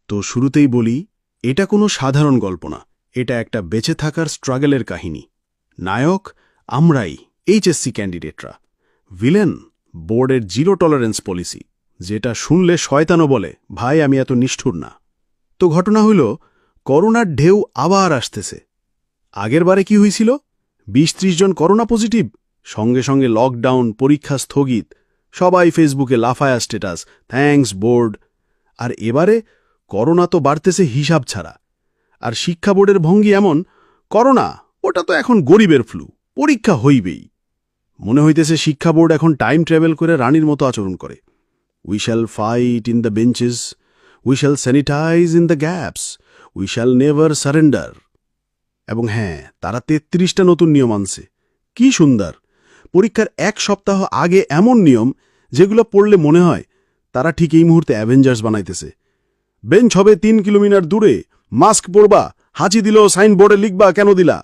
তো শুরুতেই বলি, এটা কোনো সাধারণ গল্প না, এটা একটা বেঁচে থাকার স্ট্রাগলের কাহিনী। নায়ক আমরাই, এইচএসসি ক্যান্ডিডেটরা। ভিলেন বোর্ডের জিরো টলারেন্স পলিসি, যেটা শুনলে শয়তানও বলে ভাই আমি এত নিষ্ঠুর না। তো ঘটনা হইল, করোনার ঢেউ আবার আসতেছে। আগেরবারে কি হয়েছিল? ২০-৩০ জন করোনা পজিটিভ, সঙ্গে সঙ্গে লকডাউন, পরীক্ষা স্থগিত, সবাই ফেসবুকে লাফায়া স্ট্যাটাস, থ্যাঙ্কস বোর্ড। আর এবারে করোনা তো বাড়তেছে হিসাব ছাড়া। আর শিক্ষা বোর্ডের ভঙ্গি এমন, করোনা ওটা তো এখন গরিবের ফ্লু, পরীক্ষা হইবেই। মনে হইতেছে শিক্ষা বোর্ড এখন টাইম ট্রাভেল করে রানীর মতো আচরণ করে। We shall fight in the benches, we shall sanitize in the gaps, we shall never surrender. এবং হ্যাঁ, তারা ৩৩টা নতুন নিয়ম আনছে। কি সুন্দর! পরীক্ষার ১ সপ্তাহ আগে এমন নিয়ম যেগুলো পড়লে মনে হয় তারা ঠিক এই মুহূর্তে অ্যাভেঞ্জার্স বানাইতেছে। বেঞ্চ হবে ৩ কিলোমিটার দূরে, মাস্ক পরবা, হাঁচি দিলেও সাইনবোর্ডে লিখবা কেন দিলা।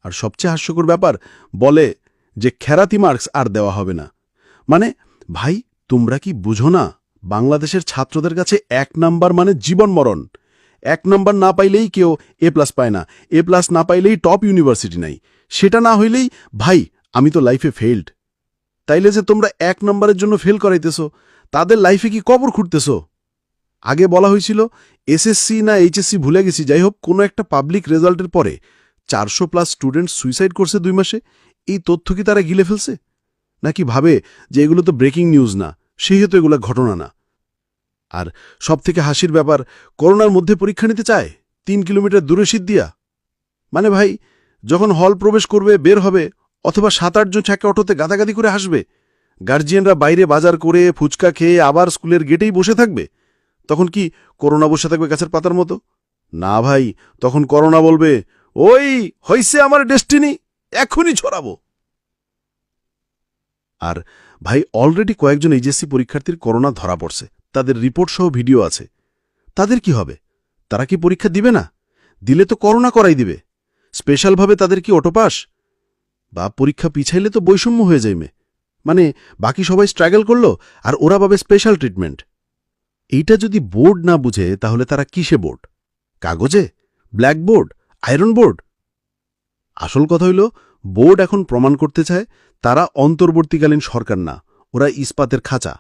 আর সবচেয়ে হাস্যকর ব্যাপার, বলে যে খেরাতি মার্কস আর দেওয়া হবে না। মানে ভাই, তোমরা কি বুঝো না বাংলাদেশের ছাত্রদের কাছে ১ নাম্বার মানে জীবন মরণ। ১ নাম্বার না পাইলেই কেউ A+ পায় না, A+ না পাইলেই টপ ইউনিভার্সিটি নাই, সেটা না হইলেই ভাই আমি তো লাইফে ফেইল্ড। তাইলে যে তোমরা ১ নাম্বারের জন্য ফেল করাইতেছ, তাদের লাইফে কি কবর খুঁড়তেছ? আগে বলা হয়েছিল এসএসসি না এইচএসসি ভুলে গেছি, যাই হোক কোনো একটা পাবলিক রেজাল্টের পরে ৪০০+ স্টুডেন্ট সুইসাইড করছে ২ মাসে। এই তথ্য কি তারা গিলে ফেলছে? নাকি ভাবে যে এগুলো তো ব্রেকিং নিউজ না, সেহেতু এগুলো ঘটনা না? আর সবথেকে হাসির ব্যাপার, করোনার মধ্যে পরীক্ষা নিতে চায় ৩ কিলোমিটার দূরে সিদ্দিয়া। মানে ভাই, যখন হল প্রবেশ করবে, বের হবে, অথবা ৭-৮ জন ছাকে অটোতে গাদাগাদি করে হাসবে, গার্জিয়ানরা বাইরে বাজার করে ফুচকা খেয়ে আবার স্কুলের গেটেই বসে থাকবে, তখন কি করোনা বসে থাকবে গাছের পাতার মতো? না ভাই, তখন করোনা বলবে, ওই হইছে আমার ডেস্টিনি, এখনই ছড়াবো। আর ভাই, অলরেডি কয়েকজন এইচএসসি পরীক্ষার্থীর করোনা ধরা পড়ছে, তাদের রিপোর্ট সহ ভিডিও আছে। তাদের কি হবে? তারা কি পরীক্ষা দিবে না? দিলে তো করোনা করাই দিবে। স্পেশালভাবে তাদের কি অটোপাস? বা পরীক্ষা পিছাইলে তো বৈষম্য হয়ে যাইবে। মানে বাকি সবাই স্ট্রাগল করলো আর ওরা পাবে স্পেশাল ট্রিটমেন্ট। এইটা যদি বোর্ড না বুঝে, তাহলে তারা কিসে বোর্ড? কাগজে? ব্ল্যাকবোর্ড? Iron board? আসল কথা হইল, বোর্ড এখন প্রমাণ করতে চায় তারা অন্তর্বর্তীকালীন সরকার না, ওরা ইস্পাতের খাঁচা।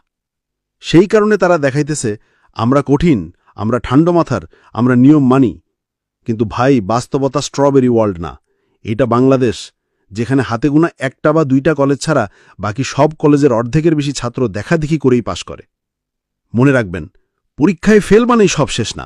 সেই কারণে তারা দেখাইতেছে আমরা কঠিন, আমরা ঠান্ডা মাথার, আমরা নিয়ম মানি। কিন্তু ভাই, বাস্তবতা স্ট্রবেরি ওয়ার্ল্ড না, এটা বাংলাদেশ, যেখানে হাতে গোনা ১টা বা ২টা কলেজ ছাড়া বাকি সব কলেজের অর্ধেকের বেশি ছাত্র দেখাদেখি করেই পাশ করে। মনে রাখবেন, পরীক্ষায় ফেল মানেই সব শেষ না।